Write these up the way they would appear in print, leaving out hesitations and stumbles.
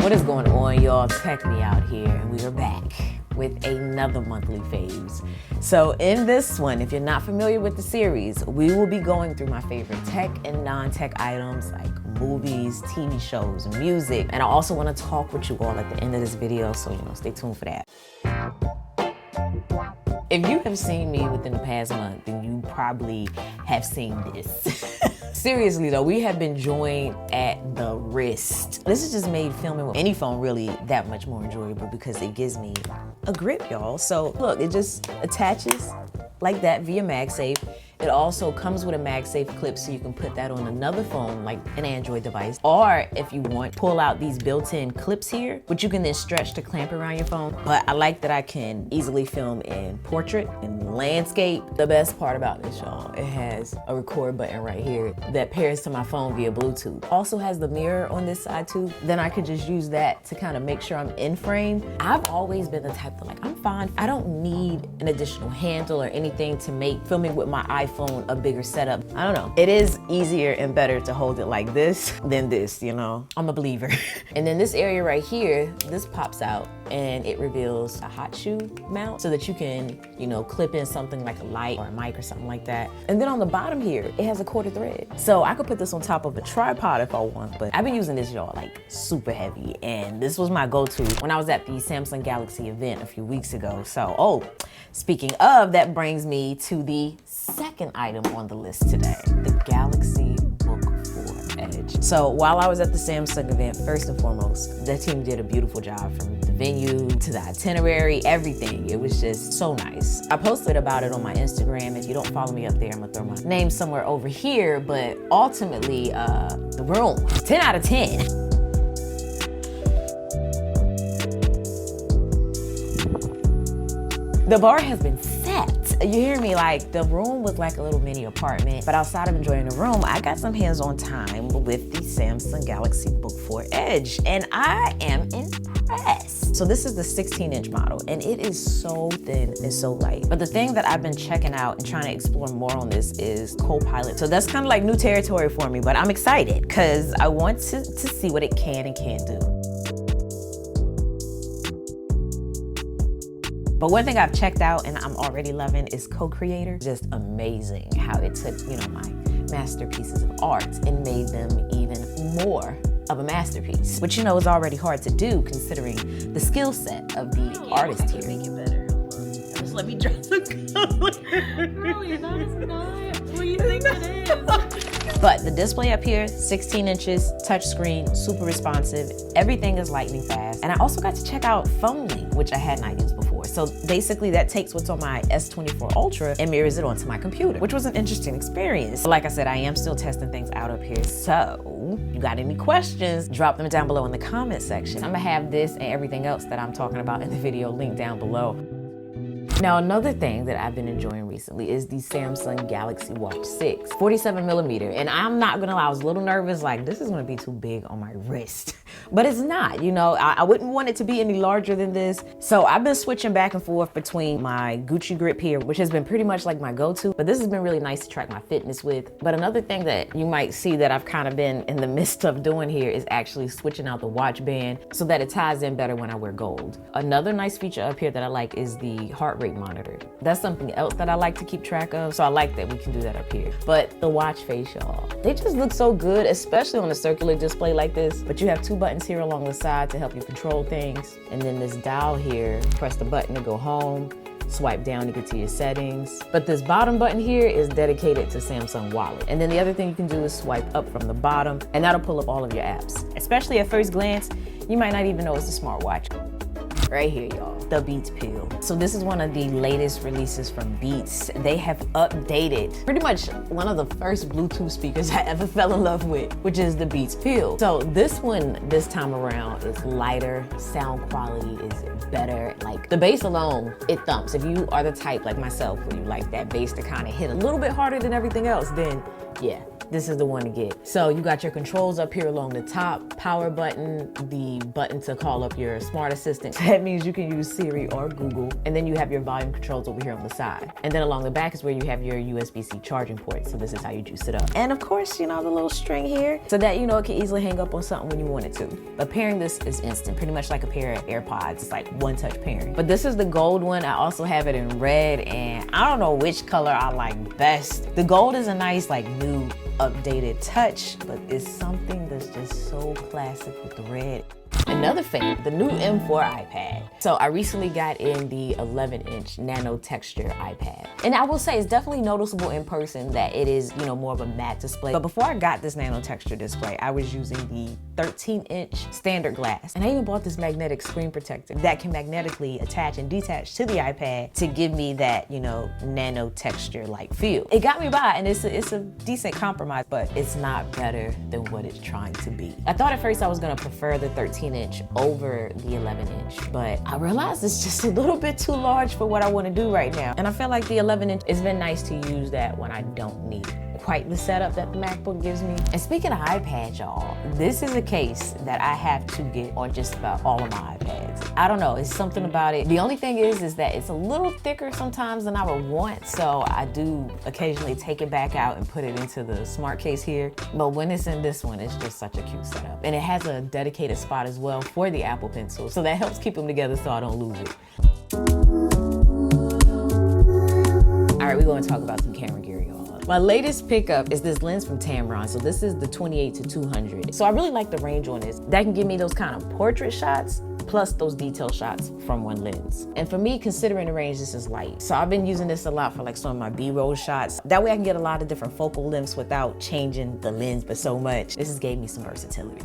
What is going on, y'all? Tech Me out here, and we are back with another monthly faves. So in this one, if you're not familiar with the series, we will be going through my favorite tech and non-tech items like movies, TV shows, music. And I also want to talk with you all at the end of this video, so stay tuned for that. If you have seen me within the past month, then you probably have seen this. Seriously though, we have been joined at the wrist. This has just made filming with any phone really that much more enjoyable because it gives me a grip, y'all. So look, it just attaches like that via MagSafe. It also comes with a MagSafe clip so you can put that on another phone, like an Android device. Or if you want, pull out these built-in clips here, which you can then stretch to clamp around your phone. But I like that I can easily film in portrait and landscape. The best part about this, y'all, it has a record button right here that pairs to my phone via Bluetooth. Also has the mirror on this side too. Then I could just use that to kind of make sure I'm in frame. I've always been the type that I'm fine. I don't need an additional handle or anything to make filming with my iPhone a bigger setup. I don't know. It is easier and better to hold it like this than this, I'm a believer. And then this area right here, this pops out and it reveals a hot shoe mount so that you can, clip in something like a light or a mic or something like that. And then on the bottom here, it has a quarter thread. So I could put this on top of a tripod if I want, but I've been using this, y'all, super heavy. And this was my go-to when I was at the Samsung Galaxy event a few weeks ago. So, speaking of, that brings me to the second item on the list today, the Galaxy Book 4 Edge. So while I was at the Samsung event, first and foremost, that team did a beautiful job from the venue to the itinerary, everything. It was just so nice. I posted about it on my Instagram. If you don't follow me up there, I'm gonna throw my name somewhere over here, but ultimately, the room, 10 out of 10. The bar has been set. You hear me? The room was like a little mini apartment, but outside of enjoying the room, I got some hands-on time with the Samsung Galaxy Book 4 Edge, and I am impressed. So this is the 16-inch model, and it is so thin and so light. But the thing that I've been checking out and trying to explore more on this is Copilot. So that's kind of like new territory for me, but I'm excited because I want to see what it can and can't do. But one thing I've checked out and I'm already loving is Co-Creator. Just amazing how it took, my masterpieces of art and made them even more of a masterpiece, which is already hard to do considering the skill set of the artist here. Make it better. Just let me dress the color. Really, that is not what you think it is. But the display up here, 16 inches, touchscreen, super responsive, everything is lightning fast. And I also got to check out Phone Link, which I had not used before. So basically that takes what's on my S24 Ultra and mirrors it onto my computer, which was an interesting experience. Like I said, I am still testing things out up here. So you got any questions, drop them down below in the comment section. I'm gonna have this and everything else that I'm talking about in the video linked down below. Now, another thing that I've been enjoying recently is the Samsung Galaxy Watch 6, 47mm. And I'm not gonna lie, I was a little nervous, this is gonna be too big on my wrist. But it's not, I wouldn't want it to be any larger than this. So I've been switching back and forth between my Gucci grip here, which has been pretty much like my go-to, but this has been really nice to track my fitness with. But another thing that you might see that I've kind of been in the midst of doing here is actually switching out the watch band so that it ties in better when I wear gold. Another nice feature up here that I like is the heart rate monitor. That's something else that I like to keep track of, so I like that we can do that up here. But the watch face, y'all, they just look so good, especially on a circular display like this. But you have two buttons here along the side to help you control things. And then this dial here, press the button to go home, swipe down to get to your settings. But this bottom button here is dedicated to Samsung Wallet. And then the other thing you can do is swipe up from the bottom, and that'll pull up all of your apps. Especially at first glance, you might not even know it's a smartwatch. Right here, y'all, the Beats Pill. So this is one of the latest releases from Beats. They have updated pretty much one of the first Bluetooth speakers I ever fell in love with, which is the Beats Pill. So this one, this time around, is lighter, sound quality is better. The bass alone, it thumps. If you are the type like myself, where you like that bass to kind of hit a little bit harder than everything else, then yeah, this is the one to get. So you got your controls up here along the top, power button, the button to call up your smart assistant. That means you can use Siri or Google. And then you have your volume controls over here on the side. And then along the back is where you have your USB-C charging port. So this is how you juice it up. And of course, you know, the little string here so that, you know, it can easily hang up on something when you want it to. But pairing this is instant, pretty much like a pair of AirPods. It's like one-touch pairing. But this is the gold one. I also have it in red, and I don't know which color I like best. The gold is a nice, like, new, updated touch, but it's something that's just so classic with the red. Another thing, the new M4 iPad. So I recently got in the 11-inch nano texture iPad. And I will say it's definitely noticeable in person that it is, you know, more of a matte display. But before I got this nano texture display, I was using the 13-inch standard glass. And I even bought this magnetic screen protector that can magnetically attach and detach to the iPad to give me that, you know, nano texture like feel. It got me by, and it's a decent compromise, but it's not better than what it's trying to be. I thought at first I was gonna prefer the 13-inch over the 11-inch, but I realized it's just a little bit too large for what I want to do right now. And I feel like the 11-inch, it's been nice to use that when I don't need quite the setup that the MacBook gives me. And speaking of iPad, y'all, this is a case that I have to get on just about all of my iPads. I don't know, it's something about it. The only thing is that it's a little thicker sometimes than I would want, so I do occasionally take it back out and put it into the smart case here. But when it's in this one, it's just such a cute setup. And it has a dedicated spot as well for the Apple Pencil, so that helps keep them together so I don't lose it. All right, we're gonna talk about some camera gear, y'all. My latest pickup is this lens from Tamron. So this is the 28-200. So I really like the range on this. That can give me those kind of portrait shots plus those detail shots from one lens. And for me, considering the range, this is light. So I've been using this a lot for like some of my B-roll shots. That way I can get a lot of different focal lengths without changing the lens but so much. This has gave me some versatility.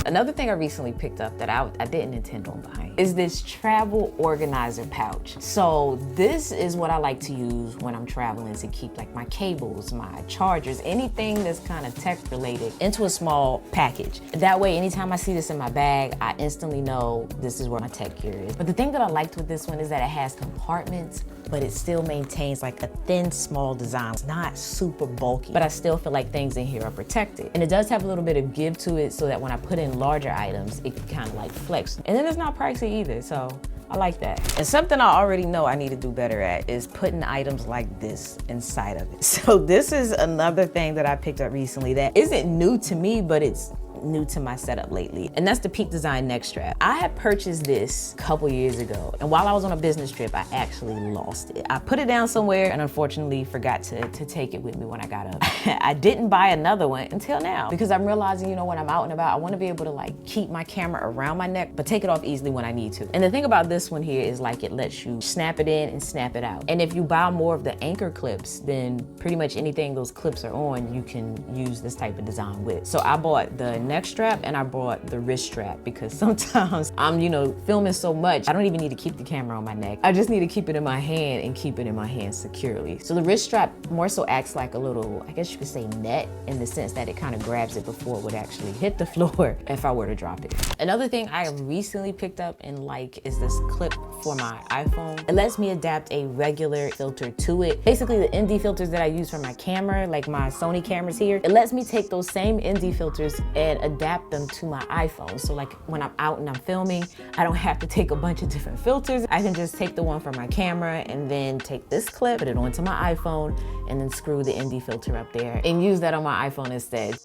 Another thing I recently picked up that I didn't intend on buying is this travel organizer pouch. So this is what I like to use when I'm traveling to keep like my cables, my chargers, anything that's kind of tech related into a small package. That way, anytime I see this in my bag, I instantly know this is where my tech gear is. But the thing that I liked with this one is that it has compartments, but it still maintains like a thin, small design. It's not super bulky, but I still feel like things in here are protected. And it does have a little bit of give to it so that when I put in larger items, it can kind of like flex. And then it's not pricey either, so I like that. And something I already know I need to do better at is putting items like this inside of it. So this is another thing that I picked up recently that isn't new to me, but it's new to my setup lately, and that's the Peak Design neck strap. I had purchased this a couple years ago, and while I was on a business trip, I actually lost it. I put it down somewhere and unfortunately forgot to take it with me when I got up. I didn't buy another one until now because I'm realizing, you know, when I'm out and about, I want to be able to like keep my camera around my neck, but take it off easily when I need to. And the thing about this one here is like it lets you snap it in and snap it out. And if you buy more of the anchor clips, then pretty much anything those clips are on, you can use this type of design with. So I bought the neck strap and I brought the wrist strap because sometimes I'm, you know, filming so much, I don't even need to keep the camera on my neck. I just need to keep it in my hand and keep it in my hand securely. So the wrist strap more so acts like a little, I guess you could say net, in the sense that it kind of grabs it before it would actually hit the floor if I were to drop it. Another thing I recently picked up and like is this clip for my iPhone. It lets me adapt a regular filter to it. Basically the ND filters that I use for my camera, like my Sony cameras here, it lets me take those same ND filters and adapt them to my iPhone. So like when I'm out and I'm filming, I don't have to take a bunch of different filters. I can just take the one from my camera and then take this clip, put it onto my iPhone, and then screw the ND filter up there and use that on my iPhone instead.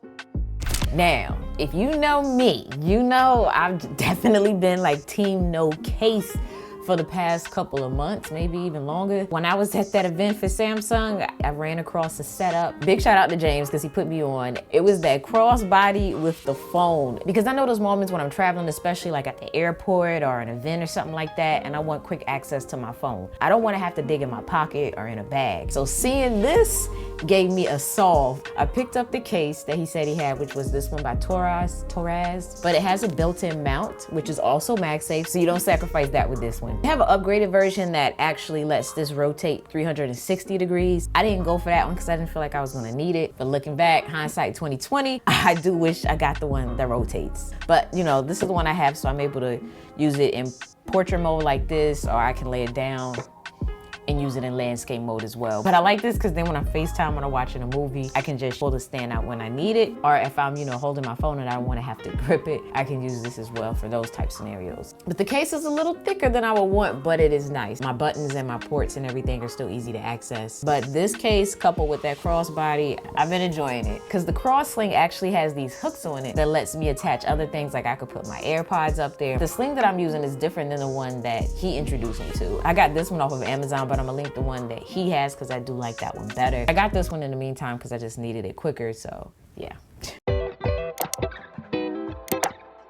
Now, if you know me, you know I've definitely been like team no case for the past couple of months, maybe even longer. When I was at that event for Samsung, I ran across a setup. Big shout out to James because he put me on. It was that crossbody with the phone. Because I know those moments when I'm traveling, especially like at the airport or an event or something like that, and I want quick access to my phone. I don't want to have to dig in my pocket or in a bag. So seeing this gave me a solve. I picked up the case that he said he had, which was this one by Torres, but it has a built-in mount, which is also MagSafe, so you don't sacrifice that with this one. I have an upgraded version that actually lets this rotate 360 degrees. I didn't go for that one because I didn't feel like I was gonna need it. But looking back, hindsight 2020, I do wish I got the one that rotates. But you know, this is the one I have, so I'm able to use it in portrait mode like this, or I can lay it down and use it in landscape mode as well. But I like this because then when I FaceTime when I'm watching a movie, I can just pull the stand out when I need it. Or if I'm, holding my phone and I don't want to have to grip it, I can use this as well for those type scenarios. But the case is a little thicker than I would want, but it is nice. My buttons and my ports and everything are still easy to access. But this case, coupled with that crossbody, I've been enjoying it because the cross sling actually has these hooks on it that lets me attach other things. Like I could put my AirPods up there. The sling that I'm using is different than the one that he introduced me to. I got this one off of Amazon, but I'm gonna link the one that he has because I do like that one better. I got this one in the meantime because I just needed it quicker, so yeah.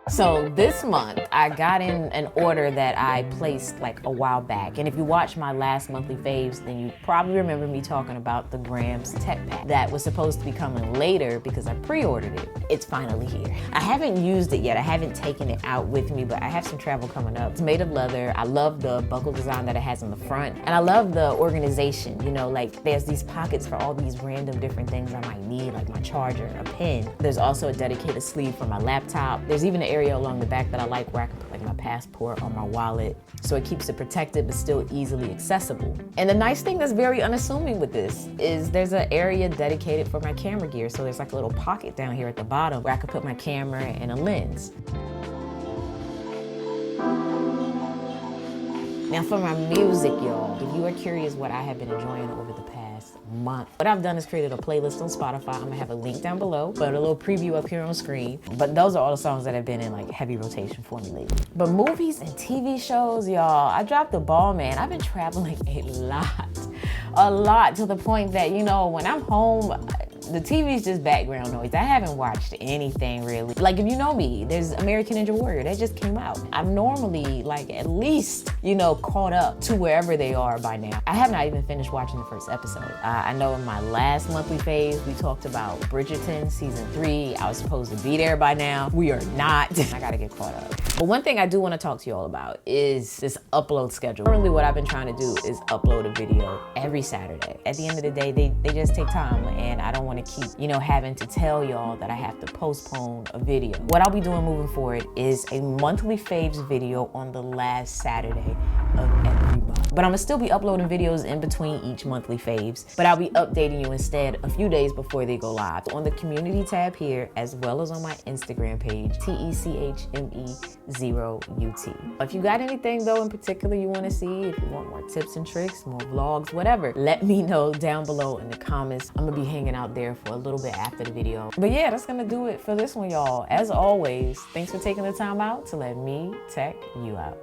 So this month, I got in an order that I placed like a while back. And if you watch my last monthly faves, then you probably remember me talking about the Grams Tech Pack that was supposed to be coming later because I pre-ordered it. It's finally here. I haven't used it yet. I haven't taken it out with me, but I have some travel coming up. It's made of leather. I love the buckle design that it has on the front. And I love the organization, like there's these pockets for all these random different things I might need, like my charger, a pen. There's also a dedicated sleeve for my laptop. There's even an area along the back that I like where I can put like my passport or my wallet, so it keeps it protected but still easily accessible. And the nice thing that's very unassuming with this is there's an area dedicated for my camera gear. So there's like a little pocket down here at the bottom where I could put my camera and a lens. Now for my music, y'all, if you are curious what I have been enjoying over the past month, what I've done is created a playlist on Spotify. I'm gonna have a link down below, but a little preview up here on screen. But those are all the songs that have been in like heavy rotation for me lately. But movies and TV shows, y'all, I dropped the ball, man. I've been traveling a lot to the point that, when I'm home, the TV is just background noise. I haven't watched anything really. Like if you know me, there's American Ninja Warrior that just came out. I'm normally like at least, caught up to wherever they are by now. I have not even finished watching the first episode. I know in my last monthly phase, we talked about Bridgerton season 3. I was supposed to be there by now. We are not. I gotta get caught up. But one thing I do want to talk to you all about is this upload schedule. Currently what I've been trying to do is upload a video every Saturday. At the end of the day, they just take time, and I don't want to keep, having to tell y'all that I have to postpone a video. What I'll be doing moving forward is a monthly faves video on the last Saturday of every month. But I'm gonna still be uploading videos in between each monthly faves, but I'll be updating you instead a few days before they go live on the community tab here, as well as on my Instagram page, TECHME0UT. If you got anything though in particular you wanna see, if you want more tips and tricks, more vlogs, whatever, let me know down below in the comments. I'm gonna be hanging out there for a little bit after the video. But yeah, that's gonna do it for this one, y'all. As always, thanks for taking the time out to let me tech you out.